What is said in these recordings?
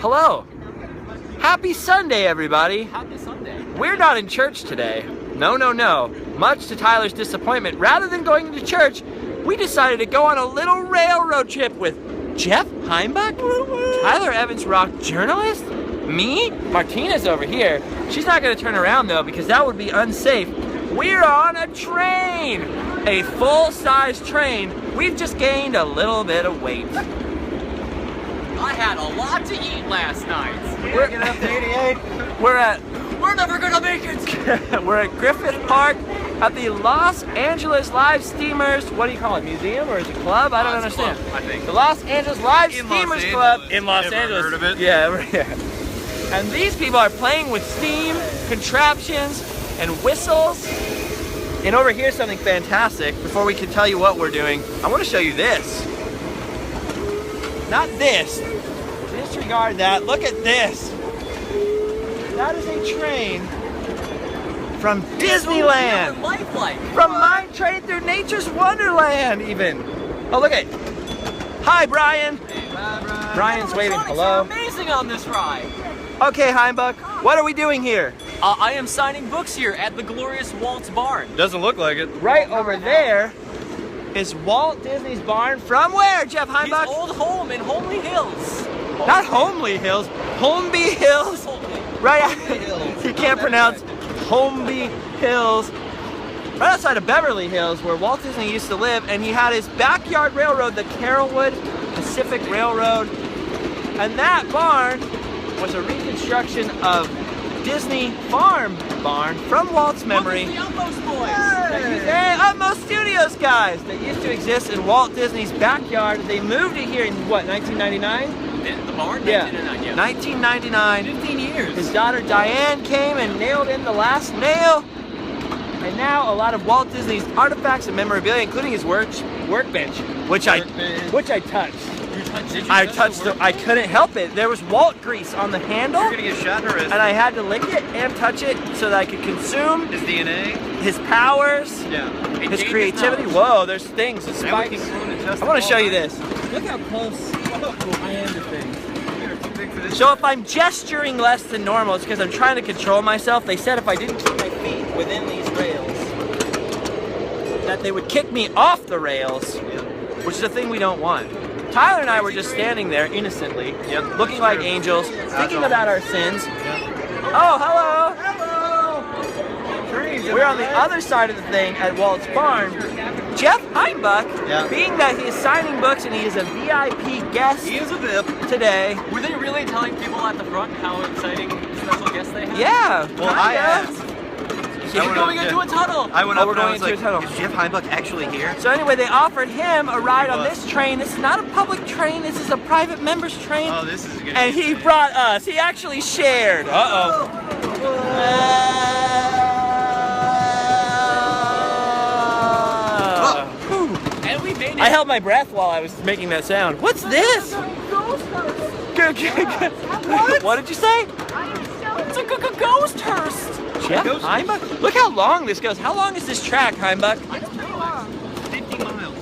Hello. Happy Sunday, everybody. Happy Sunday. We're not in church today. No, no, no. Much to Tyler's disappointment, rather than going to church, we decided to go on a little railroad trip with Jeff Heimbuch, Tyler Evans rock journalist, me, Martina's over here. She's not going to turn around though because that would be unsafe. We're on a train, a full-size train. We've just gained a little bit of weight. I had a lot to eat last night. We're Get up to 88. We're never gonna make it. We're at Griffith Park at the Los Angeles Live Steamers. What do you call it? Museum or is it club? I don't understand. Club, I think. The Los Angeles Live In Steamers Los Club Angeles. in Los Never Angeles. heard of it. Yeah. And these people are playing with steam, contraptions, and whistles. And over here's something fantastic. Before we can tell you what we're doing, I want to show you this. Not this. Disregard that. Look at this. That is a train from Disneyland. Lifelike. From Mine Train through Nature's Wonderland, even. Oh, look at. Hi, Brian. Brian's waving. Sonics Hello. are amazing on this ride. Okay, Heimbach. What are we doing here? I am signing books here at the glorious Walt's barn. Doesn't look like it. Right over there is Walt Disney's barn. From where, Jeff His Heimbach? old home in Homely Hills. Not Homely Hills. Holmby Hills. Right. You can't pronounce Holmby Hills. Right outside of Beverly Hills, where Walt Disney used to live, and he had his backyard railroad, the Carrollwood Pacific Railroad. And that barn was a reconstruction of Disney Farm barn from Walt's memory. Look, it's the Utmost Boys. Hey, Utmost Studios guys that used to exist in Walt Disney's backyard. They moved it here in what, 1999? The barn? Yeah, 1999, 1999. 15 years. His daughter Diane came and nailed in the last nail. And now a lot of Walt Disney's artifacts and memorabilia, including his workbench, which I touched. I couldn't help it. There was Walt grease on the handle, You're gonna get shot in the wrist. and I had to lick it and touch it so that I could consume His DNA. his powers, Yeah. his creativity. Whoa, there's things, there's Now we can spikes. clone and test I want to them show all, you right? this. Look how close I am to things. You're too big for this. So if I'm gesturing less than normal, it's because I'm trying to control myself. They said if I didn't keep my feet within these rails, that they would kick me off the rails, which is a thing we don't want. Tyler and I were just standing there innocently, looking like angels, thinking about our sins. Oh, hello! We're on the other side of the thing at Walt's barn. Jeff Heimbuch, being that he is signing books and he is a VIP guest He is a VIP. today. Were they really telling people at the front how exciting special guests they had? Yeah. Well, I kinda. asked. You're going into a tunnel. I went Oh, up we're and I going was into like, a tunnel. is Jeff Heimbuch actually here? So anyway, they offered him a ride on was. this train. This is not a public train. This is a private members train. Oh, this is good. And he brought us. He actually shared. Uh-oh. And we made it. I held my breath while I was making that sound. What's this? What did you say? It's a ghost hearse. Jeff Heimbach? Look how long this goes. How long is this track, Heimbach? 50 miles.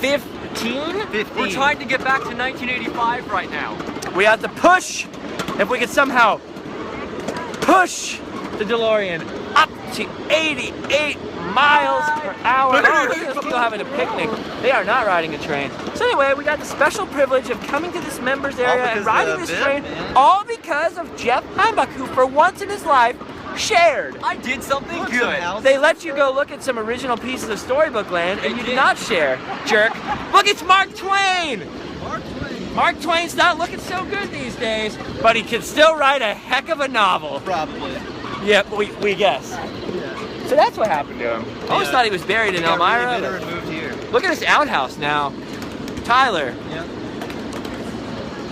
15? 15. We're trying to get back to 1985 right now. We have to push. If we could somehow push the DeLorean up to 88 miles per hour. Oh, look at those people having a picnic. They are not riding a train. So anyway, we got the special privilege of coming to this members area and riding this train, all because of Jeff Heimbuch, who for once in his life shared. I did something good. They let you go look at some original pieces of storybook land, and you did not share, jerk. Look, it's Mark Twain. Mark Twain's not looking so good these days, but he can still write a heck of a novel. Probably. Yep, we guess. So that's what happened to him. I always thought he was buried in Elmira. Really bitter and moved here. Look at this outhouse now. Tyler, Yep.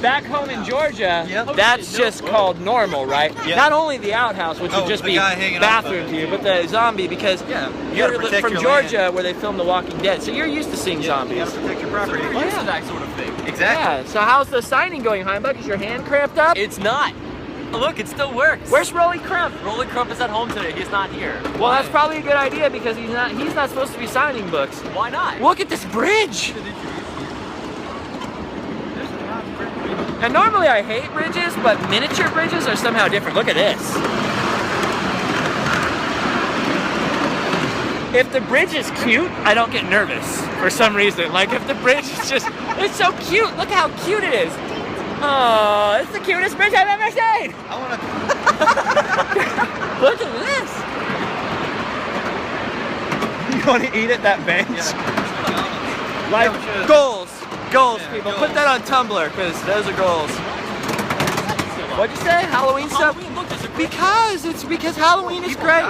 back home in Georgia, Yep. that's just called normal, right? Yep. Not only the outhouse, which would just the be guy hanging off bathroom of to it. you, but the zombie, because Yeah. You you're gotta protect from your Georgia land. where they filmed The Walking Dead, so you're used to seeing You zombies. gotta protect your property. We're used to that sort of thing. Exactly. Yeah, so how's the signing going, Heimbach? Is your hand cramped up? It's not. Look, it still works. Where's Rolly Crump? Rolly Crump is at home today. He's not here. Well, that's probably a good idea because he's not supposed to be signing books. Why not? Look at this bridge. And normally I hate bridges, but miniature bridges are somehow different. Look at this. If the bridge is cute, I don't get nervous for some reason. Like if the bridge is just, it's so cute. Look how cute it is. Oh, it's the cutest bridge I've ever seen. I want to. Look at this. You want to eat at that bench? Yeah. Life goals, Yeah, people. goals. Put that on Tumblr because those are goals. What'd you say? Halloween stuff? Because Halloween is great.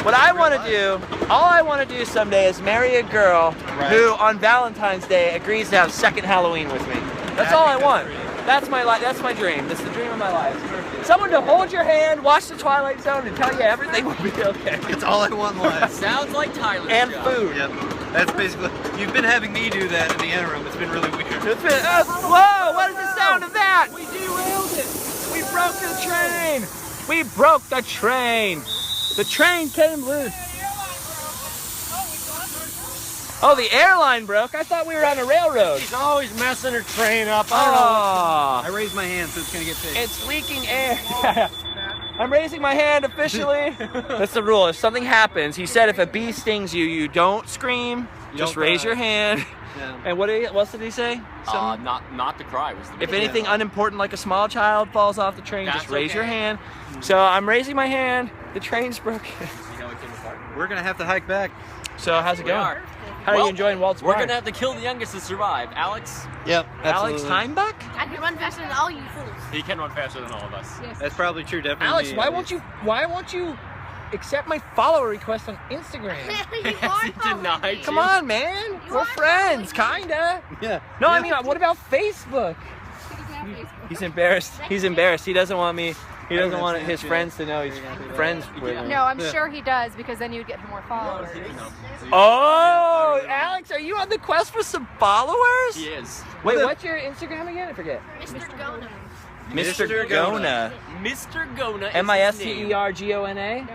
What I want to do, all I want to do someday is marry a girl who on Valentine's Day agrees to have second Halloween with me. That's all I want. That's my life. That's my dream. That's the dream of my life. Someone to hold your hand, watch the Twilight Zone, and tell you everything will be okay. It's all I want in life. Sounds like Tyler's And job. food. Yep. That's basically. You've been having me do that in the interim. It's been really weird. It's been, whoa! What is the sound of that? We derailed it. We broke the train. We broke the train. The train came loose. Oh, the airline broke. I thought we were on a railroad. She's always messing her train up. Oh, I raised my hand, so it's gonna get fixed. it's leaking air. I'm raising my hand officially. That's the rule. If something happens, he said if a bee stings you, you don't scream. Just don't raise cry. your hand. Yeah. And what else did he say? Something? Not to cry was the If anything unimportant like a small child falls off the train, just That's raise your okay. hand. So I'm raising my hand. The train's broken. You know it came apart. We're gonna have to hike back. So how's it We going? are. How are Well, you enjoying Walt's We're Bar? gonna have to kill the youngest to survive. Alex, Yep. Alex Heimbach? I can run faster than all you fools. he can run faster than all of us. Yes. That's probably true. Definitely. Alex, me, why at won't least. you accept my follower request on Instagram? You Has he are following denied me. Come on, man. We're are friends, following kinda. Yeah. No, I Yeah. mean, what about Facebook? He's embarrassed. He's embarrassed. He doesn't want me. He doesn't want his friends to know he's friends with me. No, I'm sure he does because then you'd get more followers. Oh, Alex, are you on the quest for some followers? He is. Wait, Well, what's your Instagram again? I forget. Mr. Gona. Mr. Mr. Gona. Mr. Gona is M-I-S-T-E-R-G-O-N-A?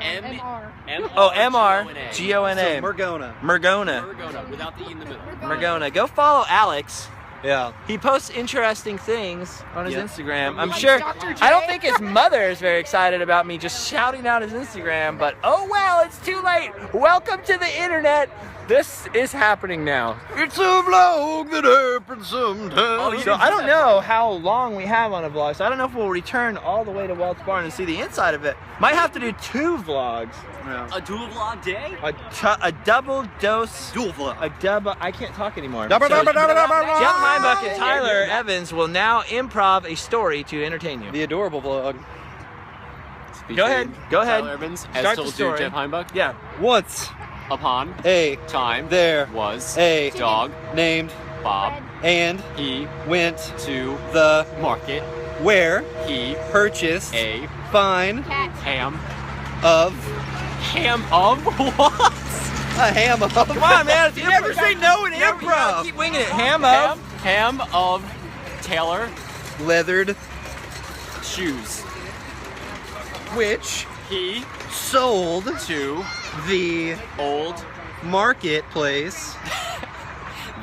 M. Oh, M-R-G-O-N-A. So, Mergona. Mergona. Gona, without the E in the middle. Mergona. Go follow Alex. Yeah. He posts interesting things on his Yeah. Instagram. I'm Like sure. Dr. J. I don't think his mother is very excited about me just shouting out his Instagram, but oh well, it's too late. Welcome to the internet. This is happening now. It's a vlog that happens sometimes. So I don't know how long we have on a vlog, so I don't know if we'll return all the way to Walt's Barn and see the inside of it. Might have to do 2 vlogs. Yeah. A dual vlog day? A double dose. Dual vlog. A double. I can't talk anymore. Double, So double, double, double, Jeff double. Heimbuch and Tyler Evans will now improv a story to entertain you. The adorable vlog. Go ahead. Go ahead. Tyler Evans, Start as the told story. to Jeff Heimbuch. Yeah. Once Upon a time there was a dog named Bob. and He went to the market. where He purchased a fine Cat. ham. of Ham of what? a ham of. Come on, man. It's You never say no in You gotta improv. keep winging it. Ham of. Ham of Taylor Leathered, shoes. which He sold to the old marketplace,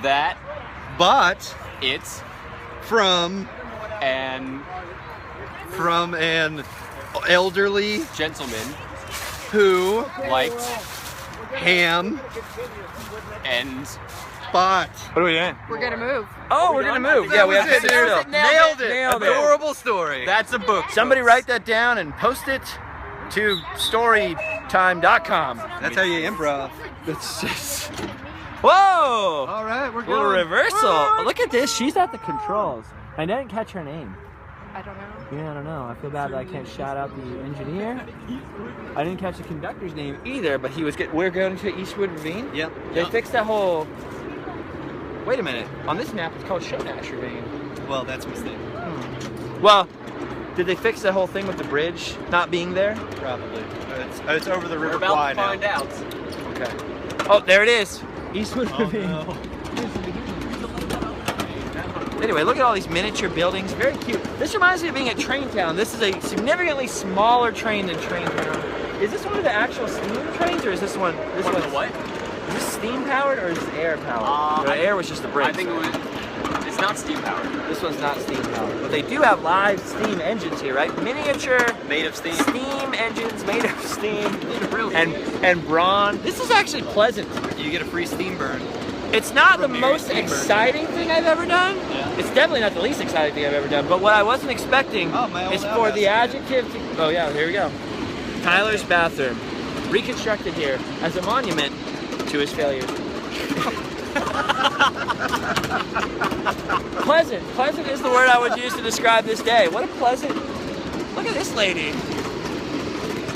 that bought it from an an elderly gentleman who liked ham and bought. What are we doing? We're gonna move. Oh, we're gonna move. Yeah, we have to sit still. Nailed it. Nailed it. Adorable story. that's a book. Somebody write that down and post it to storytime.com. That's how you improv. It's just. Whoa! All right, we're Little going. reversal. Oh, look at this. She's at the controls. I didn't catch her name. I don't know. Yeah, I don't know. I feel bad that I can't shout out the engineer. I didn't catch the conductor's name either, but he was good. We're going to Eastwood Ravine. Yep. They fixed that whole. Wait a minute. On this map, it's called Shonash Ravine. Well, that's a mistake. Well, did they fix the whole thing with the bridge not being there? Probably. It's over the We're River about Kwai to find now. out. Okay. Oh, there it is. Eastwood Ravine. Anyway, look at all these miniature buildings. Very cute. This reminds me of being at Train Town. This is a significantly smaller train than Train Town. Is this one of the actual steam trains, or is this one? This One one. of the what? Is this steam powered or is this air powered? The air was just the bridge. I think it was. It's not steam powered. This one's not steam powered. But they do have live steam engines here, right? Miniature Made of steam. steam engines made of steam Really? and brawn. This is actually pleasant. You get a free steam burn. It's not the From Mary most Steamberg. exciting thing I've ever done. Yeah. It's definitely not the least exciting thing I've ever done. But what I wasn't expecting Oh, my old is for the outhouse. adjective to... Oh yeah, here we go. Tyler's bathroom. Reconstructed here as a monument to his failures. Pleasant. Pleasant is the word I would use to describe this day. What a pleasant... Look at this lady.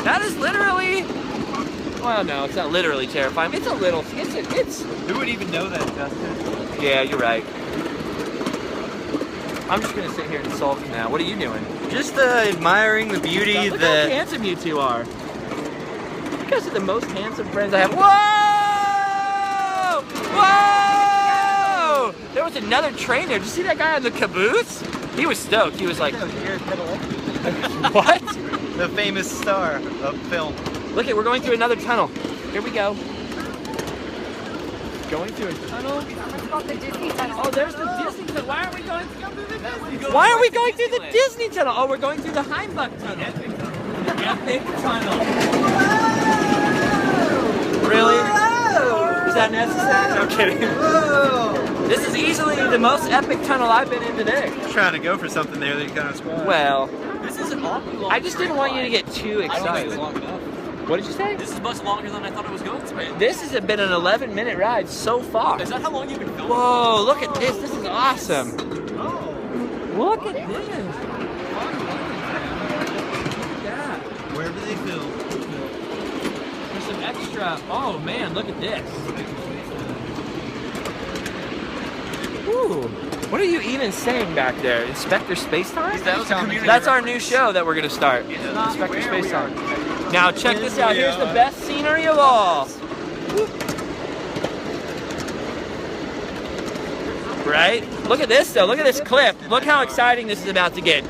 That is literally... Well, no, it's not literally terrifying. It's a little... It's... Who would even know that, Justin? Yeah, you're right. I'm just gonna sit here and sulk now. What are you doing? Just admiring the beauty Look how that... handsome you two are. You guys are the most handsome friends I have. Whoa! Whoa! There was another train there. Did you see that guy on the caboose? He was stoked. He was like, what? The famous star of film. Look it, we're going through another tunnel. Here we go. Going through a tunnel. It's called the Disney Tunnel. Oh, there's the Disney tunnel. Why aren't we going through the Disney tunnel? Why are we going through the Disney tunnel? Oh, we're going through the Heimbooks tunnel. The epic tunnel. Really? Is that necessary? No kidding. This is easily the most epic tunnel I've been in today. Trying to go for something there that you kind of squad. Well, This is an awfully long I just didn't want you to get too I don't think excited. it's long enough. What did you say? This is much longer than I thought it was going to be. This has been an 11-minute ride so far. Is that how long you've been filming? Whoa, look at this. This is awesome. Oh. Look at this. Wherever they film. There's some extra. Oh man, look at this. Ooh. What are you even saying back there? Inspector Spacetime? That was a community That's our new reference. show that we're gonna start. Yeah. Inspector Where we Spacetime. Now check this out. we Here's the are. best scenery of all. Right? Look at this though. Look at this clip. Look how exciting this is about to get. Oh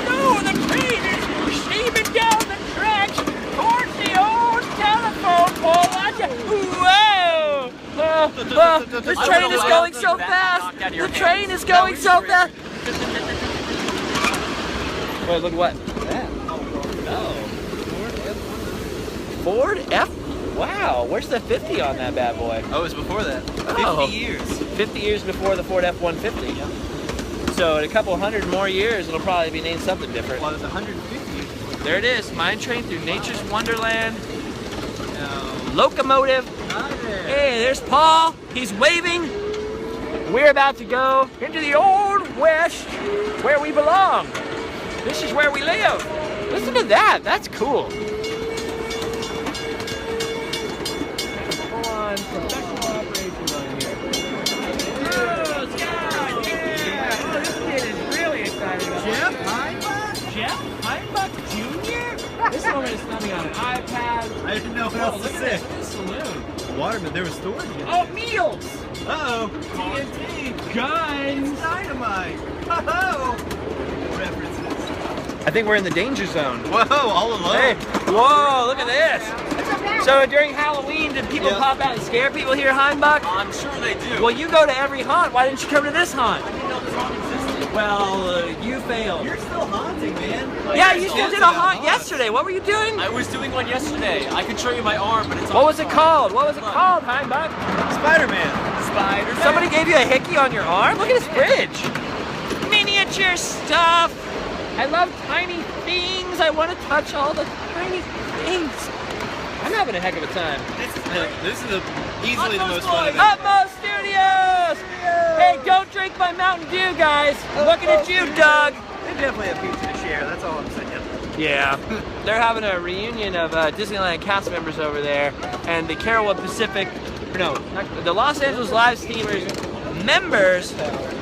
no, the train is steaming down the tracks towards the old telephone pole. Whoa! The train is going so fast. The train is going so fast. Wait, look what? Ford F? Wow, where's the 50 on that bad boy? Oh, it was before that. 50 Oh. years. 50 years before the Ford F-150. So in a couple hundred more years, it'll probably be named something different. Well, there's 150. There it is, mine train through Nature's Wonderland. No. Locomotive. Not there. Hey, there's Paul. He's waving. We're about to go into the Old West, where we belong. This is where we live. Listen to that. That's cool. Full-on professional operations on here. Oh, Scott, yeah. Oh, this kid is really excited about Jeff this. Heimbuch? Jeff Heimbuch Jr.? This woman is coming on an iPad. I didn't know what Oh, else to look at say. this saloon. Waterman, there was storage in it. Oh, meals. Uh-oh. TNT. Guns. Dynamite. Oh. References. I think we're in the danger zone. Whoa, all alone. Hey, whoa, look at this. So during Halloween, did people Yeah. pop out and scare people here, Heimbach? I'm sure they do. Well, you go to every haunt. Why didn't you come to this haunt? I didn't know this haunt existed. Well, you failed. You're still haunting, man. Yeah, You're you still did a haunt yesterday. What were you doing? I was doing one yesterday. I could show you my arm, but it's What was it called? What was it called, Heimbach? Spider-Man. Spider. Somebody gave you a hickey on your arm? Look at this bridge. Miniature stuff. I love tiny things. I want to touch all the tiny things. I'm having a heck of a time. This is easily the most fun event. Utmost Studios! Hey, don't drink my Mountain Dew, guys. I'm looking at you, Doug. They definitely have pizza to share, that's all I'm saying. Yeah. They're having a reunion of Disneyland cast members over there, and the Carolwood Pacific, the Los Angeles Live Steamers members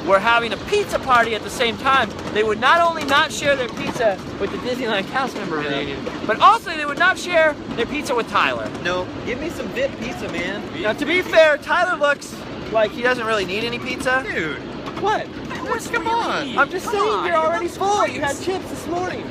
were having a pizza party at the same time. They would not only not share their pizza with the Disneyland cast member reunion, but also they would not share their pizza with Tyler. No, give me some VIP pizza, man. Now, to be fair, Tyler looks like he doesn't really need any pizza. Dude, What? Come on. I'm just saying you're already full. You had chips this morning.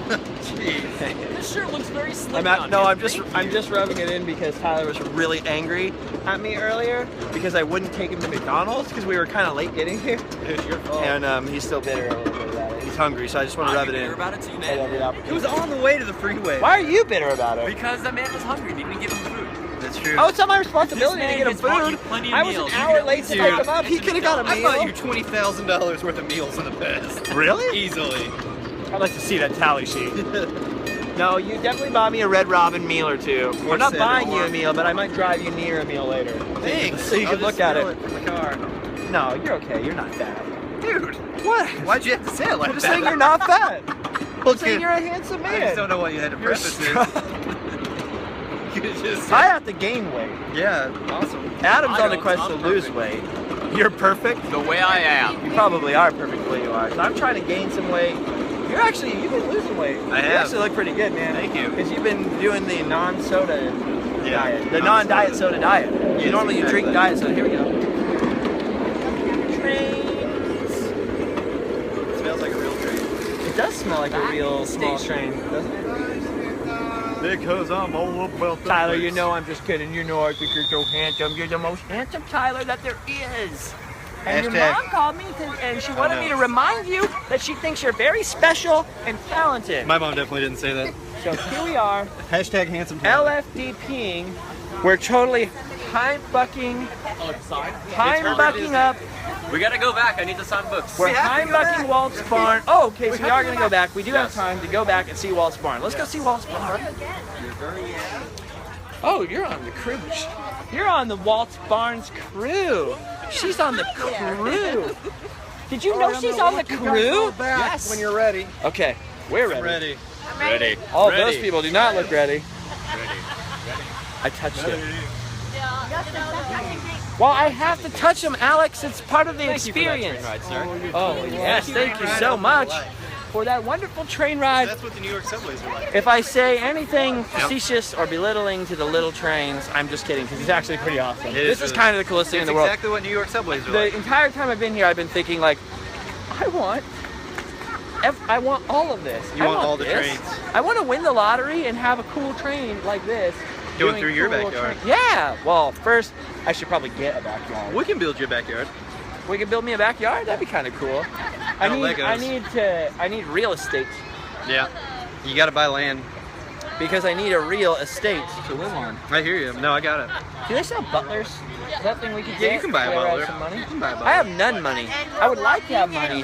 Jeez. This shirt looks very slim. I'm just rubbing it in because Tyler was really angry at me earlier because I wouldn't take him to McDonald's because we were kind of late getting here. It's your fault. And he's still bitter a little bit about it. He's hungry, so I just want to rub it in. About it too, I man. love the It opportunity. was on the way to the freeway. Why are you bitter about it? Because that man was hungry. Didn't even give him food. That's true. Oh, it's not my responsibility This to man get him has bought you food. plenty of I was meals. an You hour can late to at pick least him up. He could have got a I meal. bought you $20,000 worth of meals in the past. Really? Easily. I'd like to see that tally sheet. No, you definitely bought me a Red Robin meal or two. I'm not buying you a meal, but I might drive you near a meal later. Thanks. So you can look at it. From the car. No, you're okay. You're not fat. Dude, What? why'd you have to say it like I'm just that? saying you're not fat. I'm Okay. saying you're a handsome I just don't man. know why you had to You're preface it. You just I have to gain weight. yeah, awesome. Adam's I on the don't. quest I'm to lose weight. You're perfect. The way I am. You probably are perfect the way you are. So I'm trying to gain some weight. You've been losing weight. I You have. actually look pretty good, man. Thank you. Because you've been doing the non-soda Yeah. diet. The non-diet soda diet. Yes, Normally you drink exactly. diet soda. Here we go. Trains. It smells like a real train. It does smell like a real small train, doesn't it? Because I'm all about the Tyler, you know I'm just kidding. You know I think you're so handsome. You're the most handsome Tyler that there is. And your Hashtag. mom called me and she wanted me to remind you that she thinks you're very special and talented. My mom definitely didn't say that. So here we are, Hashtag handsome Tyler. LFDPing. We're totally Heimbucking up. We gotta go back. I need to sign books. We're have to go Heimbucking back. Walt's barn. Oh, okay, so we have are to going go to go back. We do have Yes. time to go back and see Walt's barn. Let's go see Walt's barn. Oh, you're on the cruise. You're on the Walt's Barn's crew. She's on the crew. Did you know she's on the crew? Yes. When you're ready. Okay, we're ready. Ready. Ready. All Ready. those people do not look ready. I touched it. Well, I have to touch them, Alex. It's part of the experience. Ride, sir. Oh, yes, thank you so much for that wonderful train ride. That's what the New York subways are like. If I say anything facetious or belittling to the little trains, I'm just kidding, because it's actually pretty awesome. This is kind of the coolest thing in It's the world. exactly what New York subways are The like. entire time I've been here, I've been thinking, like, I want all of this. You I want all the this. trains. I want to win the lottery and have a cool train like this. Going doing through your cool backyard. Yeah. Well, first, I should probably get a backyard. We can build your backyard. We could build me a backyard. That'd be kind of cool. I No Legos. need real estate Yeah. You gotta buy land. because I need a real estate to live on. I hear you. No, I got it. Do they sell butlers? Is that thing we could Yeah, get? you can buy a if we ever have butler. some money? You can buy a I butler. have none money. I would like to have money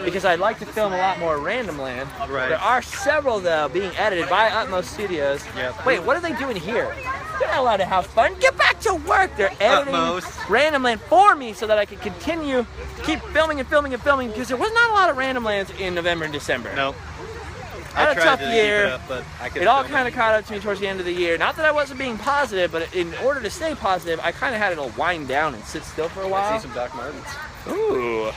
because I'd like to film a lot more Random Land. Right. There are several though being edited by Utmost Studios. Yep. Wait, what are they doing here? They're not allowed to have fun. Get back to work. They're editing Utmost. Random Land for me so that I can continue, keep filming and filming and filming because there was not a lot of Random Lands in November and December. No. I had a tried tough to keep year. it up, but I couldn't It all film kind of caught up to me towards the end of the year. Not that I wasn't being positive, but in order to stay positive, I kind of had to wind down and sit still for a I while. see some Doc Martens. Ooh.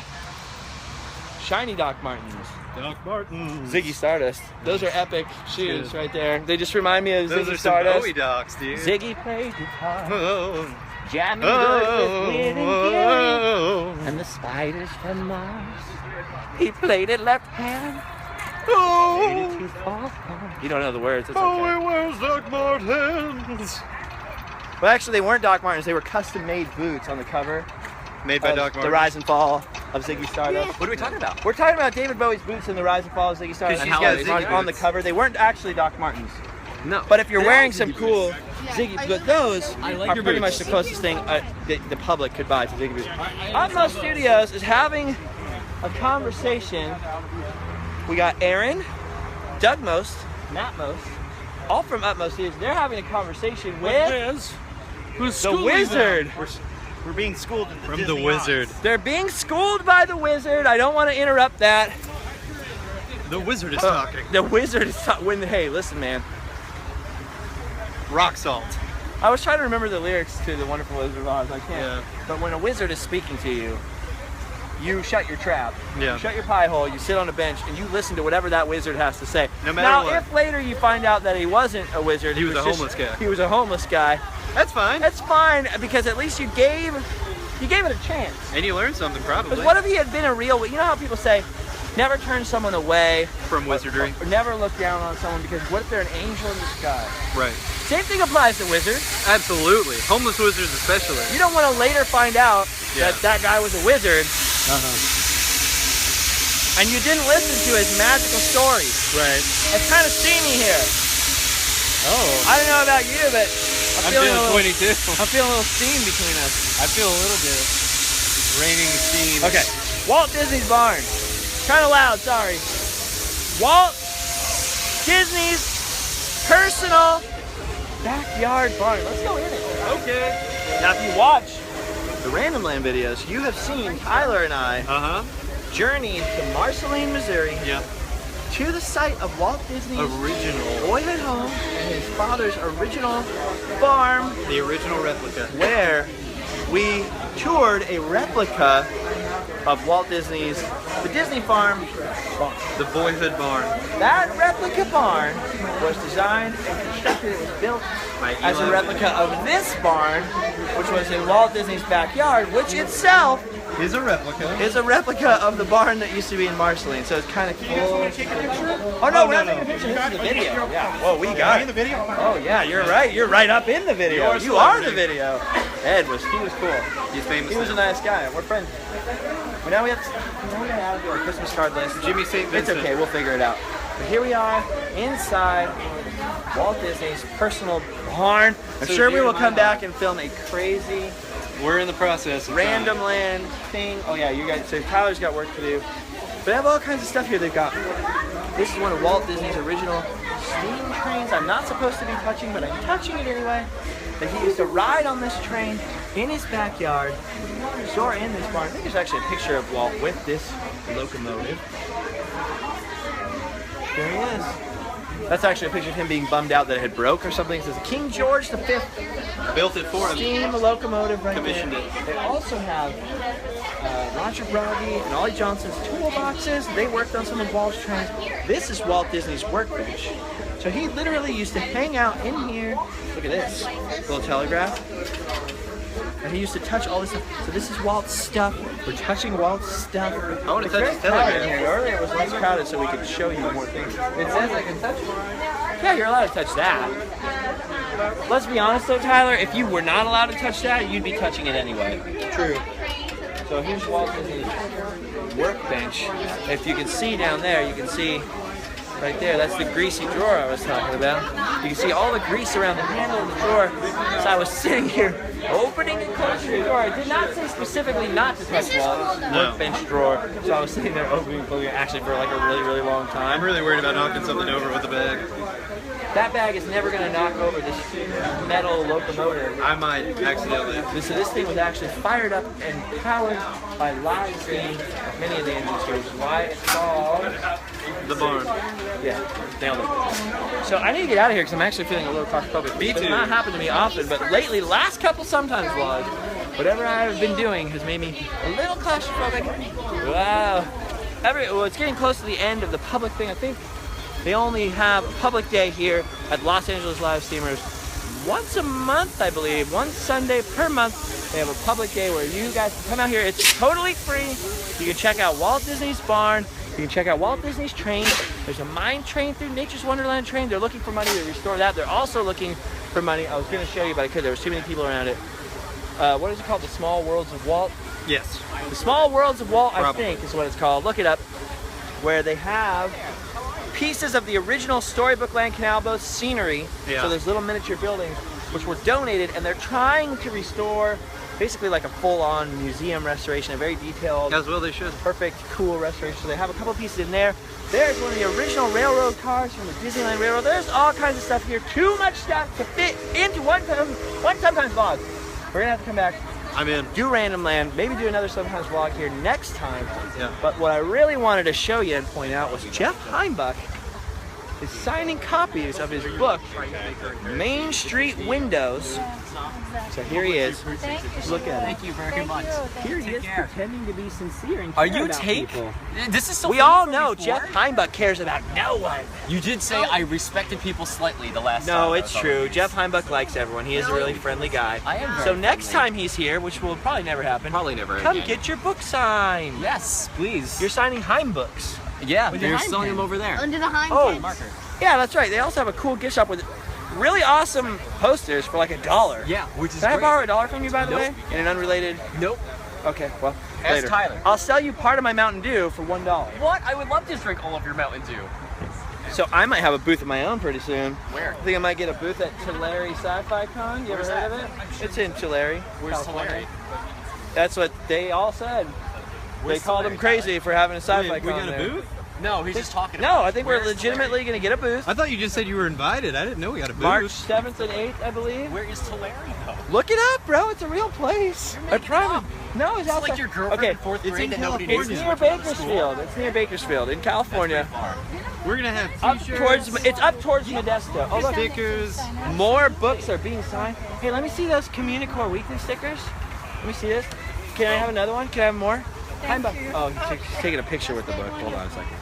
Shiny Doc Martens. Doc Martens. Ziggy Stardust. Those are epic shoes Good. right there. They just remind me of Those Ziggy are some Stardust. Bowie docs, dude. Ziggy played guitar, Oh, jamming good with Whit and Gilly, oh, and the spiders from Mars. He played it left hand. oh, You don't know the words. It's oh, okay. he wears Doc Martens. Well, actually, they weren't Doc Martens. They were custom-made boots on the cover. Made by of Doc The Martens. Rise and Fall of Ziggy Stardust. What are we talking about? We're talking about David Bowie's boots and The Rise and Fall of Ziggy Stardust. she's got Ziggy on the boots. cover. They weren't actually Doc Martens. No. But if you're They wearing are some Ziggy cool Ziggy, but those I like are your pretty boots. much the closest thing the public could buy to Ziggy boots. Utmost Studios is having a conversation. We got Aaron, Doug Most, Matt Most, all from Utmost Studios. They're having a conversation with the Wizard. We're being schooled in the From the Disney Wizard. They're being schooled by the Wizard. I don't want to interrupt that. The Wizard is talking. The Wizard is hey, listen, man. Rock salt. I was trying to remember the lyrics to The Wonderful Wizard of Oz. I can't. Yeah. But when a wizard is speaking to you, you shut your trap. Yeah. You shut your pie hole. You sit on a bench and you listen to whatever that wizard has to say. No matter now, what. if later you find out that he wasn't a wizard, He was a just- homeless guy. He was a homeless guy. That's fine. That's fine because at least you gave You gave it a chance. And you learned something, probably. Because what if he had been a real, you know how people say, never turn someone away From wizardry. or never look down on someone because what if they're an angel in disguise? Right. Same thing applies to wizards. Absolutely. Homeless wizards especially. You don't want to later find out Yeah. that guy was a wizard and you didn't listen to his magical stories. Right. It's kind of steamy here. Oh. I don't know about you, but I'm feeling feeling a little, 22. I'm feeling a little steam between us. I feel a little bit. Raining steam. Okay, Walt Disney's barn. Kind of loud, sorry. Walt Disney's personal backyard barn. Let's go in it. Okay. Now, if you watch the Random Land videos, you have seen Tyler and I journey to Marceline, Missouri, Yeah. to the site of Walt Disney's Original. boyhood home and his father's original farm, The original replica. where we toured a replica of Walt Disney's, the Disney farm barn. The boyhood barn. That replica barn was designed and constructed, it was built By as a Eli replica of this barn, which was in Walt Disney's backyard, which itself Is a replica. is a replica of the barn that used to be in Marceline. So it's kind of cool. Oh no, we're not taking a picture. This is the video. Yeah. Whoa, we got it. the video? Oh yeah, you're right. You're right up in the video. You're You are the celebrity. video. He was cool. He's famous. He was a now. nice guy. We're friends. But now we have to do our Christmas card list. Jimmy St. It's Vincent. okay, we'll figure it out. But here we are inside Walt Disney's personal barn. I'm So sure we here will in my come back barn. and film a crazy We're in the process. Of Random time. Land thing. Oh yeah, you guys. So Tyler's got work to do. But they have all kinds of stuff here. They've got. This is one of Walt Disney's original steam trains. I'm not supposed to be touching, but I'm touching it anyway. That he used to ride on this train in his backyard, store in this barn. I think there's actually a picture of Walt with this locomotive. There he is. That's actually a picture of him being bummed out that it had broke or something. It says King George V Built it for him. steam locomotive right Commissioned there. it. They also have Roger Brody and Ollie Johnson's toolboxes. They worked on some of Walt's trains. This is Walt Disney's workbench. So he literally used to hang out in here. Look at this little telegraph. And he used to touch all this stuff. So this is Walt's stuff. We're touching Walt's stuff. I want to It's touch very his crowded telegram. here. Earlier it was less crowded so we could show you more things. It says I can touch it. Yeah, you're allowed to touch that. Let's be honest though, Tyler, if you were not allowed to touch that, you'd be touching it anyway. True. So here's Walt Disney's workbench. If you can see down there, you can see right there, that's the greasy drawer I was talking about. You can see all the grease around the handle of the drawer. So I was sitting here opening and closing the drawer. I did not say specifically not to touch Walt's workbench drawer. So I was sitting there opening and closing it actually for like a really, really long time. I'm really worried about knocking something over with the bag. That bag is never going to knock over this metal locomotive. I might accidentally. So this thing was actually fired up and powered by live steam of many of the engines here, which is why it's called The barn. Yeah, nailed it. So I need to get out of here because I'm actually feeling a little claustrophobic. Me It does too. not happen to me often, but lately, the last couple sometimes vlogs, whatever I've been doing has made me a little claustrophobic. Wow. Well, it's getting close to the end of the public thing. I think they only have a public day here at Los Angeles Live Steamers once a month, I believe. One Sunday per month, they have a public day where you guys can come out here. It's totally free. You can check out Walt Disney's barn. You can check out Walt Disney's train. There's a mine train through Nature's Wonderland train. They're looking for money to restore that. They're also looking for money. I was going to show you, but I couldn't. There was too many people around it. What is it called? The Small Worlds of Walt? Yes. The Small Worlds of Walt, Probably. I think, is what it's called. Look it up. Where they have pieces of the original Storybook Land Canal Boat scenery. Yeah. So there's little miniature buildings which were donated, and they're trying to restore basically like a full-on museum restoration, a very detailed, As well they should. perfect, cool restoration. So they have a couple pieces in there. There's one of the original railroad cars from the Disneyland Railroad. There's all kinds of stuff here. Too much stuff to fit into one sometimes vlog. We're gonna have to come back, I'm in. do Random Land, maybe do another sometimes vlog here next time. Yeah. But what I really wanted to show you and point out was Jeff Heimbuch is signing copies of his book, Main Street Windows, So here he is. Thank you. Look at him. Thank you very much. Here he is pretending to be sincere and Are care you about take? people. This is so. We funny all from know before. Jeff Heimbuch cares about no one. You did say I respected people slightly the last time. No, I it's was on true. the Jeff Heimbuch likes everyone. He is a really friendly guy. I am very So next friendly. time he's here, which will probably never happen, Probably never come again. get your book signed. Yes, please. You're signing Heimbooks. Yeah, With your they're Heim selling pen. them over there. Under the hind Oh, fence. Marker. Yeah, that's right. They also have a cool gift shop with really awesome posters for like $1. Yeah, which is Can I great. borrow $1 from you, by the Nope. way? In an unrelated. Nope. Okay, well, Ask later. Tyler. I'll sell you part of my Mountain Dew for $1. What? I would love to drink all of your Mountain Dew. So I might have a booth of my own pretty soon. Where? I think I might get a booth at Tulare Sci-Fi Con. You ever Where's heard that? of it? It's in Tulare. Where's California. Tulare? That's what they all said. Where's they called Tulare, him crazy for having a Sci-Fi Wait, we Con got a there. booth? No, he's just talking. No, about I think Where's we're legitimately going to get a booth. I thought you just said you were invited. I didn't know we got a booth. March 7th and 8th, I believe. Tulare. Where is Tulare though? Look it up, bro. It's a real place. I promise. No, it's It's outside. like your girlfriend okay, in fourth it's grade in that nobody California. it's knew. near Bakersfield. It's near Bakersfield in California. We're gonna have Up t-shirts, towards, it's up towards Modesto. Oh, look. stickers. More books are being signed. Hey, let me see those Communicore Weekly stickers. Let me see this. Can I have another one? Can I have more? Heimbach. Oh, he's taking a picture with the book. Hold on a second.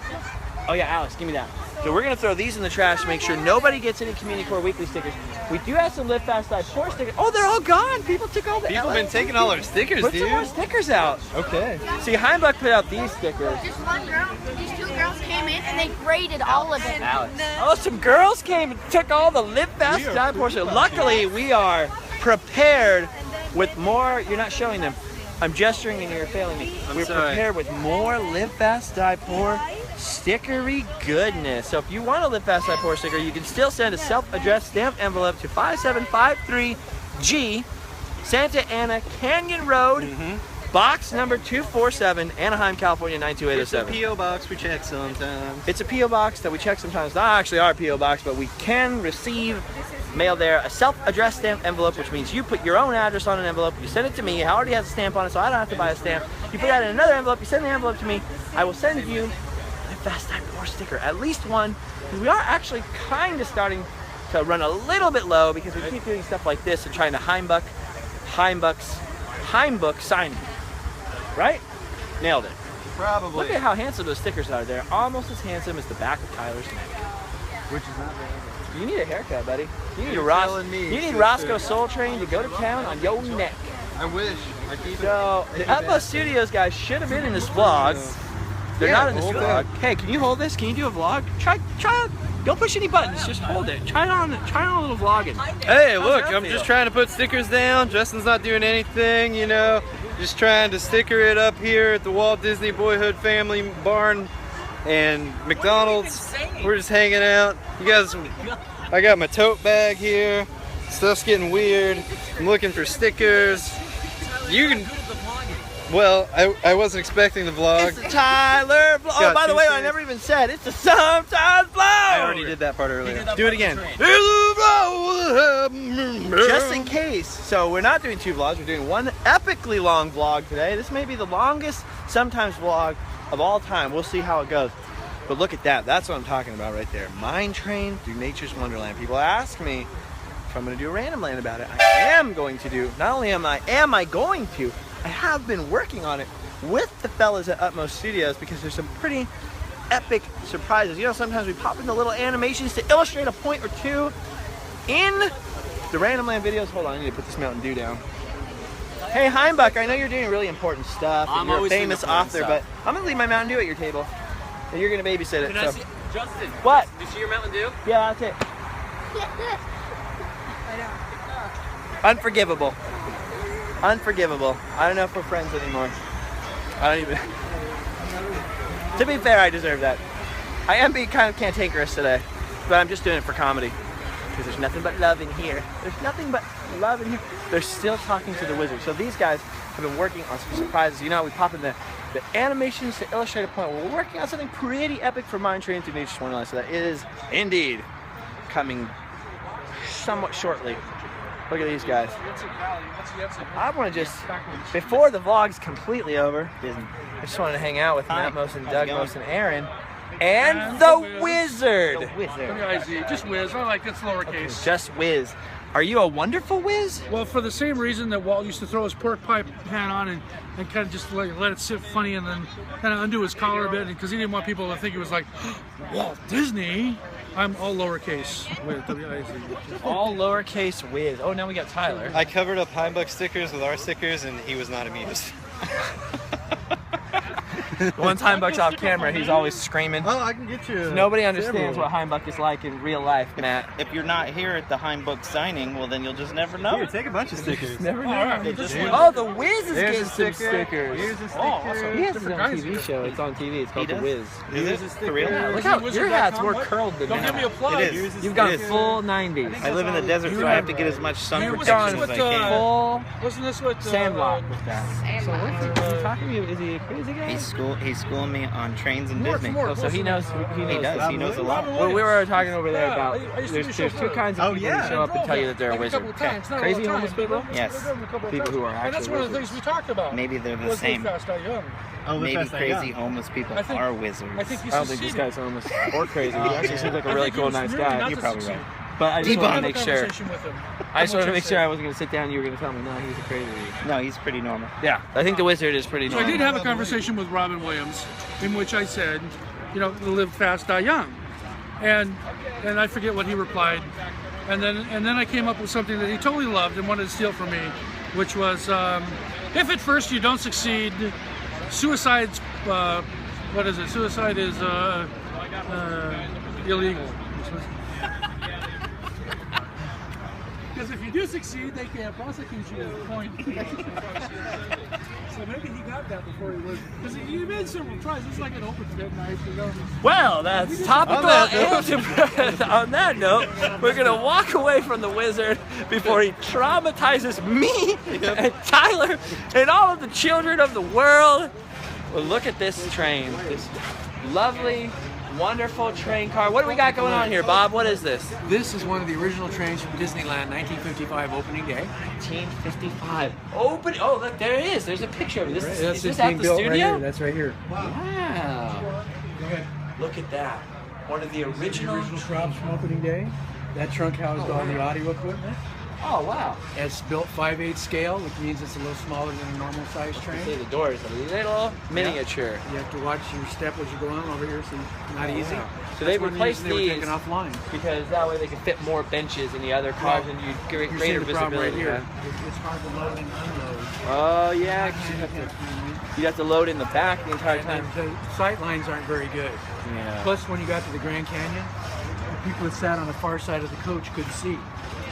Oh yeah, Alex, give me that. So we're gonna throw these in the trash to make sure nobody gets any Communicore Weekly stickers. We do have some Live Fast Die Poor stickers. Oh, they're all gone. People took all the. People LA been taking all our stickers, Put some more dude. stickers out. Okay. See, Heimbach put out these stickers. Just one girl, these two girls came in and they graded all of it. Alex. Oh, some girls came and took all the Live Fast Die Poor stickers. Luckily, we are prepared with more. You're not showing them. I'm gesturing and you're failing me. We're sorry. prepared with more Live Fast Die Poor stickery goodness. So if you want a Live Fast Die Poor sticker, you can still send a self-addressed stamped envelope to 5753G, Santa Ana Canyon Road, box number 247, Anaheim, California It's a 92807. P.O. box we check sometimes. It's a P.O. box that we check sometimes. Not actually our P.O. box, but we can receive mail there. A self-addressed stamped envelope, which means you put your own address on an envelope, you send it to me. It already has a stamp on it, so I don't have to buy a stamp. You put that in another envelope, you send the envelope to me. I will send you a Fast Die Poor sticker, at least one. Because we are actually kind of starting to run a little bit low because we keep doing stuff like this and trying to Heimbook signing. Right? Nailed it. Probably. Look at how handsome those stickers are. They're almost as handsome as the back of Tyler's neck. Which is not bad. You need a haircut, buddy. You need You're telling me, You need sister. Roscoe Soul Train to go to town on your neck. I wish. I keep So it. the Utmost Studios guys should have been in this vlog. They're Yeah, not in this hold vlog. it. Hey, can you hold this? Can you do a vlog? Try. Don't push any buttons. Just hold it. Try it on a little vlogging. Hey, How's look, that I'm feel? just trying to put stickers down. Justin's not doing anything, you know. Just trying to sticker it up here at the Walt Disney Boyhood Family Barn and McDonald's. We're just hanging out. You guys, I got my tote bag here. Stuff's getting weird. I'm looking for stickers. You can, well, I wasn't expecting the vlog. It's the Tyler vlog. Oh, Got by the two way, I stickers. never even said it's the Sometimes vlog. I already did that part earlier. Do it again. Just in case. So we're not doing two vlogs. We're doing one epically long vlog today. This may be the longest Sometimes vlog of all time. We'll see how it goes. But look at that. That's what I'm talking about right there. Mine train through Nature's Wonderland. People ask me if I'm going to do a Random Land about it. I am going to do. Not only am I going to, I have been working on it with the fellas at Utmost Studios because there's some pretty epic surprises. You know, sometimes we pop into little animations to illustrate a point or two in the Random Land videos. Hold on, I need to put this Mountain Dew down. Hey Heimbach, I know you're doing really important stuff. And I'm you're a always doing famous important author, stuff. but I'm gonna leave my Mountain Dew at your table, and you're gonna babysit it. Can I So. see, Justin? What? Did you see your Mountain Dew? Yeah, that's it. Unforgivable. Unforgivable. I don't know if we're friends anymore. I don't even. To be fair, I deserve that. I am being kind of cantankerous today, but I'm just doing it for comedy. Because there's nothing but love in here. There's nothing but love in here. They're still talking to the wizard. So these guys have been working on some surprises. You know, we pop in the animations to illustrate a point. We're working on something pretty epic for Mine Train through Nature's Wonderland. So that is indeed coming somewhat shortly. Look at these guys. I want to just, before the vlog's completely over, I just wanted to hang out with Matt Most and Doug Most and Aaron. And the wizard. Just whiz. I like it's lowercase. Just whiz. Are you a wonderful whiz? Well, for the same reason that Walt used to throw his pork pie pan on and kind of just let it sit funny and then kind of undo his collar a bit because he didn't want people to think it was like Walt Disney. I'm all lowercase with W-I-Z. All lowercase whiz. Oh, now we got Tyler. I covered up Heimbooks stickers with our stickers, and he was not amused. One time Buck's off camera, he's always screaming. Oh, I can get you. Nobody understands what Heimbuch is like in real life, Matt. If you're not here at the Heimbooks signing, well, then you'll just never know. Here, take a bunch of stickers. Never know. Right. Oh, the Wiz is There's getting a some sticker. stickers. Here's a sticker. awesome. He has his Different own kinds TV of show. It's on TV. It's called He The does? Wiz. Here's a sticker. Yeah, look how your hat's more curled than Don't give me a that. plug. It is. You've gone It is. full 90s. I live in the desert, so I have to get as much sun Hey, protection what's as I with, can. Full Wasn't this what sandlot with that. So what's he talking to you? Is he a crazy guy? He's schooling me on trains and More, Disney. more. Oh, so he knows. He does. He knows a lot. Well, we were talking over there about I used to there's be a two chauffeur. kinds of people who show up and tell you that they're a wizard. Crazy homeless people? Yes. People who are And that's actually one of the wizards. things we talked about. Maybe they're the was same. Live Fast, Die Young. Oh, Maybe crazy homeless people I think- are wizards. I think he's I don't think this guy's homeless or crazy. He actually seems like a I really think he cool, was nice really guy. not You're to probably succeed. right. But I just Have wanted a to make sure. conversation with him. I just wanted to How make much sure I wasn't going to sit down and you were going to tell me, no, he's a crazy. No, he's pretty normal. Yeah, I think the wizard is pretty So I normal. did have a conversation with Robin Williams in which I said, you know, live fast, die young. And I forget what he replied. And then I came up with something that he totally loved and wanted to steal from me, which was, if at first you don't succeed, suicide's, what is it? Suicide is illegal. Because if you do succeed, they can't prosecute you at the point. So maybe he got that before he was. Because he made several tries. It's like an open fit knife, you know. Well, that's topical. And on that note, we're going to walk away from the wizard before he traumatizes me and Tyler and all of the children of the world. Well, look at this train. This lovely, wonderful train car. What do we got going on here, Bob? What is this? This is one of the original trains from Disneyland, 1955 opening day. 1955. Open. Oh, look, there it is. There's a picture of it. Is this just at being the built studio? right here. That's right here. Wow. Look at that. One of the original. props from opening day. That trunk housed all the audio equipment. Oh, wow. It's built 5/8 scale, which means it's a little smaller than a normal size See, train. the door is a little miniature. You have to watch your step as you go on over here, so not easy. So they That's when replaced they were these taken offline. because that way they could fit more benches in the other cars and you You're greater seeing the problem right visibility. here. It's hard to load and unload. Oh, yeah. 'cause you have to load in the back the entire And time. the sight lines aren't very good. Yeah. Plus, when you got to the Grand Canyon, the people that sat on the far side of the coach couldn't see.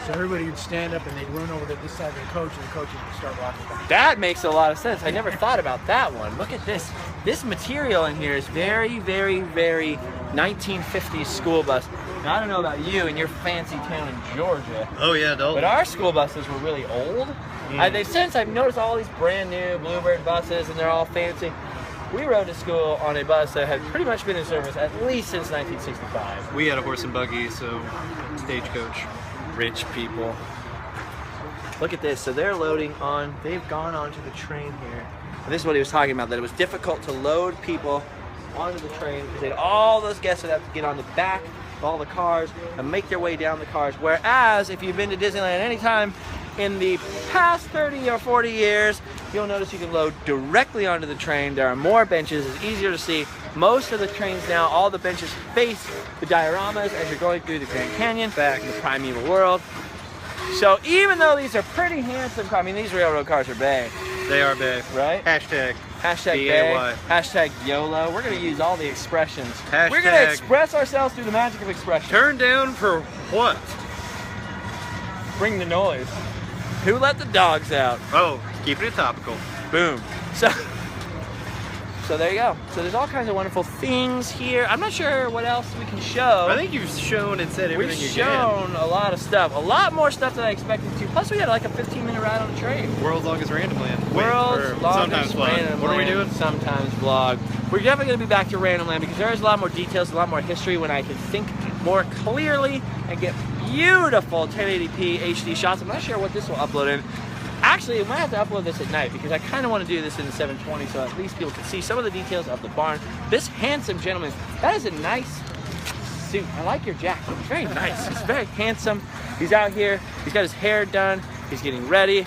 So everybody would stand up and they'd run over to this side of the coach, and the coach would start walking back. That makes a lot of sense. I never thought about that one. Look at this. This material in here is very, very, very 1950s school bus. Now, I don't know about you in your fancy town in Georgia, Oh yeah, Dalton. but our school buses were really old. I've noticed all these brand new Bluebird buses and they're all fancy. We rode to school on a bus that had pretty much been in service at least since 1965. We had a horse and buggy, so stagecoach. Rich people. Look at this. So they're loading on, they've gone onto the train here. And this is what he was talking about, that it was difficult to load people onto the train because all those guests would have to get on the back of all the cars and make their way down the cars. Whereas if you've been to Disneyland anytime in the past 30 or 40 years, you'll notice you can load directly onto the train. There are more benches, it's easier to see. Most of the trains now, all the benches face the dioramas as you're going through the Grand Canyon, back in the primeval world. So even though these are pretty handsome cars, I mean, these railroad cars are bae, They are bae. right? Hashtag. Hashtag BAY. bae, hashtag YOLO. We're gonna use all the expressions. Hashtag- We're gonna express ourselves through the magic of expression. Turn down for what? Bring the noise. Who let the dogs out? Oh, keeping it topical. Boom. So there you go. So there's all kinds of wonderful things here. I'm not sure what else we can show. I think you've shown and said everything We've you can. shown a lot of stuff. A lot more stuff than I expected to. Plus we had like a 15-minute ride on the train. World's longest random land. Wait, World's or longest sometimes vlog. random What are we land, doing? Sometimes vlog. We're definitely going to be back to Random Land because there is a lot more details, a lot more history when I can think more clearly and get beautiful 1080p HD shots. I'm not sure what this will upload in. Actually, I might have to upload this at night because I kind of want to do this in the 720 so at least people can see some of the details of the barn. This handsome gentleman, that is a nice suit. I like your jacket. It's very nice. He's very handsome. He's out here He's got his hair done. He's getting ready.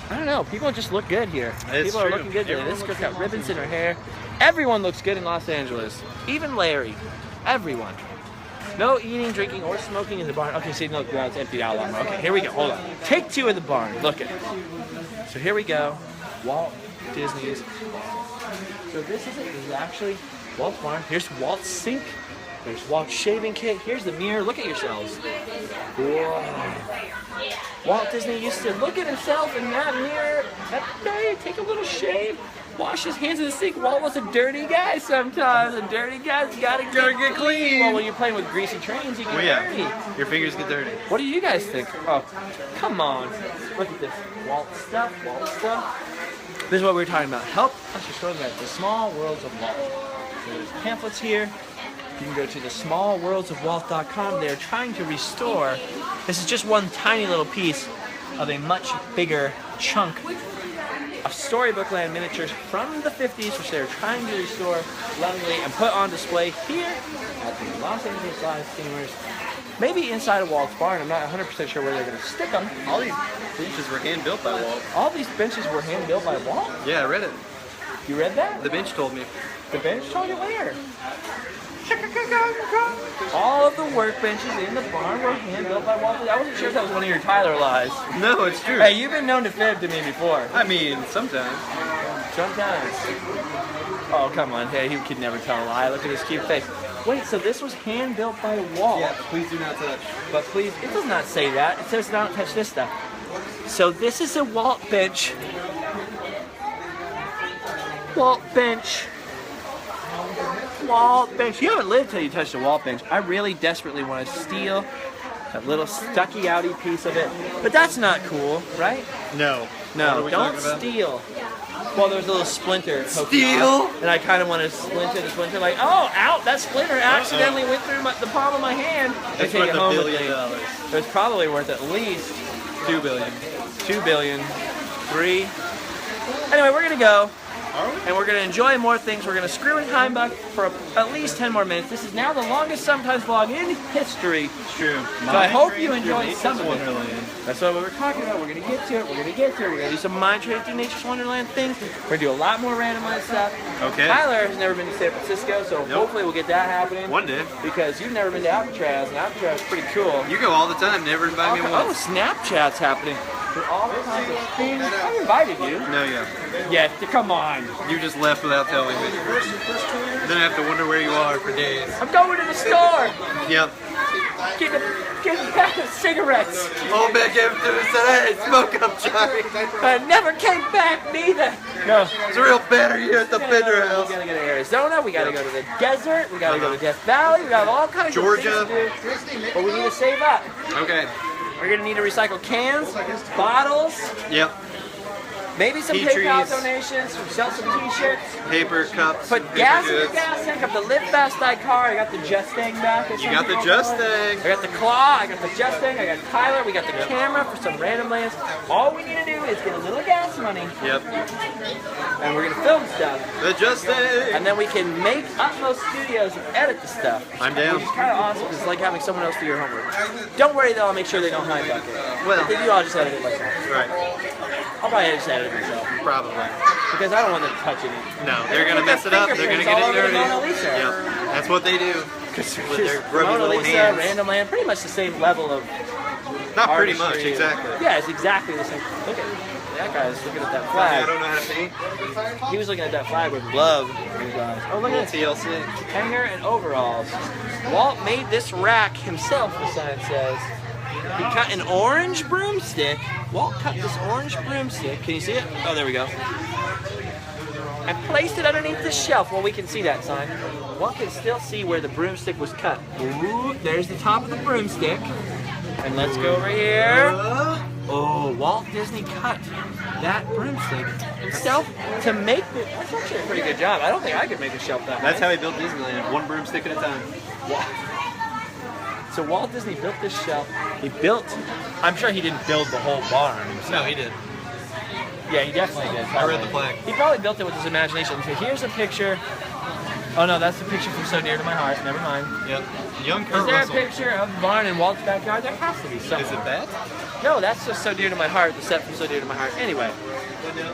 I don't know. People just look good here. People are looking good today. This girl's got ribbons in her hair. Everyone looks good in Los Angeles. Even Larry. Everyone. No eating, drinking, or smoking in the barn. Okay, see, no, it's emptied out a lot more. Okay, here we go. Hold on. Take 2 of the barn. Look at it. So here we go. Walt Disney's. So this is actually Walt's barn. Here's Walt's sink. There's Walt's shaving kit. Here's the mirror. Look at yourselves. Whoa. Walt Disney used to look at himself in that mirror every day, take a little shave, wash his hands in the sink. Walt was a dirty guy sometimes. A dirty guy's gotta get clean. Well, when you're playing with greasy trains, you get dirty. Your fingers get dirty. What do you guys think? Oh, come on. Look at this. Walt stuff, Walt stuff. This is what we were talking about. Help us restore the small worlds of Walt. So there's pamphlets here. You can go to the smallworldsofwalt.com. They're trying to restore. This is just one tiny little piece of a much bigger chunk of storybook land miniatures from the 50s, which they're trying to restore lovingly and put on display here at the Los Angeles Live Steamers. Maybe inside of Walt's barn. I'm not 100% sure where they're going to stick them. All these benches were hand built by Walt. All these benches were hand built by Walt? Yeah, I read it. You read that? The bench told me. The bench told you where? All of the workbenches in the barn were hand built by Walt Disney. I wasn't sure if that was one of your Tyler lies. No, it's true. Hey, you've been known to fib to me before. I mean, sometimes. Sometimes. Oh, come on. Hey, he could never tell a lie. Look at his cute face. Wait, so this was hand built by Walt? Yeah, please do not touch. But please, it does not say that. It says don't touch this stuff. So this is a Walt bench. Walt bench. Walt bench. You haven't lived till you touched a Walt bench. I really desperately want to steal that little stucky outy piece of it. But that's not cool, right? No. No, don't steal. Well, there's a little splinter. Steal? And I kind of want to splinter the splinter. Like, oh, out! That splinter accidentally went through the palm of my hand. It's take worth it home $1 with me. billion. It's probably worth at least $2 billion. 2 billion. 3. Anyway, we're gonna go. And we're going to enjoy more things. We're going to screw with Heimbooks for at least 10 more minutes. This is now the longest sometimes vlog in history. It's true. So I hope you enjoyed some of it. Wonderland. That's what we were talking about. We're going to get to it. We're going to get to it. We're going to do some mind trade through Nature's Wonderland things. We're going to do a lot more randomized stuff. Okay. Tyler has never been to San Francisco, so hopefully we'll get that happening. One day. Because you've never been to Alcatraz, and Alcatraz is pretty cool. You go all the time, never invite me Oh, once. Snapchat's happening. For all kinds of things. I invited you. No, yeah. Yeah, come on. You just left without telling me. Then I have to wonder where you are for days. I'm going to the store. Yep. Get a pack of cigarettes. Old man came to me and said, hey, smoke up, Johnny. I never came back neither. No. It's a real banner here at the Fender House. We gotta go to Arizona, we gotta go to the desert, we gotta go to Death Valley, we got all kinds Georgia. of things to do. But we need to save up. Okay. We're gonna need to recycle cans, bottles, Yep. maybe some Tea PayPal trees. donations, sell some t-shirts. Paper cups. Put paper gas in the goods. gas tank. I got the Live Fast Die car. I got the Justang back. You got the Justang. I got the Claw. I got the Justang. I got Tyler. We got the camera for some random lands. All we need to do is get a little gas money, Yep. and we're gonna film stuff. The Justang. And then we can make Utmost Studios and edit the stuff. I'm down. Which is kind of awesome. It's like having someone else do your homework. Don't worry though. I'll make sure they don't Heimbooks it. Well. If they do, I'll just edit it myself. Right. I'll probably just edit it myself Probably. because I don't want them touching it. No, they're gonna mess it up. They're gonna get it dirty. Mona Lisa. Yep. That's what they do. With their grubby Mona little Lisa, hands. Random Land, pretty much the same level of Not pretty much, artistry. exactly. Yeah, it's exactly the same. Look at that guy's looking at that I flag. don't know how to paint. He was looking at that flag with love in his eyes. Oh, look at this. TLC. Hanger and overalls. Walt made this rack himself, the sign says. He cut an orange broomstick. Walt cut this orange broomstick. Can you see it? Oh, there we go. And placed it underneath the shelf. Well, we can see that sign. One can still see where the broomstick was cut. Ooh, there's the top of the broomstick. And let's go over here. Oh, Walt Disney cut that broomstick himself to make it. That's actually a pretty good job. I don't think I could make a shelf that That's nice. how he built Disneyland. One broomstick at a time. So Walt Disney built this shelf. He built, I'm sure he didn't build the whole barn himself. No, he did. Yeah, he definitely did. I read the plaque. He probably built it with his imagination. So here's a picture Oh no, that's the picture from So Dear to My Heart. Never mind. Yep. Young Is Kurt there Russell. a picture of the barn in Walt's backyard? There has to be somewhere. Is it that? No, that's just So Dear to My Heart, the set from So Dear to My Heart. Anyway,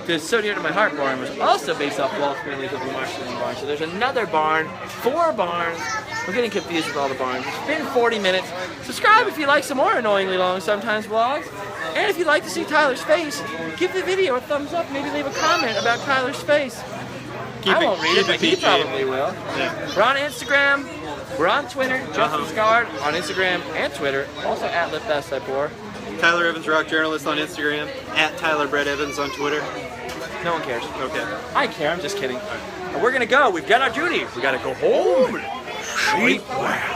the So Dear to My Heart barn was also based off Walt's Memories of the Marshland barn. So there's another barn, 4 barns. We're getting confused with all the barns. It's been 40 minutes. Subscribe if you like some more annoyingly long sometimes vlogs. And if you'd like to see Tyler's face, give the video a thumbs up. Maybe leave a comment about Tyler's face. I won't read it, but he probably will. Yeah. We're on Instagram. We're on Twitter. Justin Scard on Instagram and Twitter. Also at LiftBestIPour. Tyler Evans Rock Journalist on Instagram. At Tyler Brett Evans on Twitter. No one cares. Okay. I care. I'm just kidding. And we're gonna go. We've got our duty. We gotta go home. Sleep well.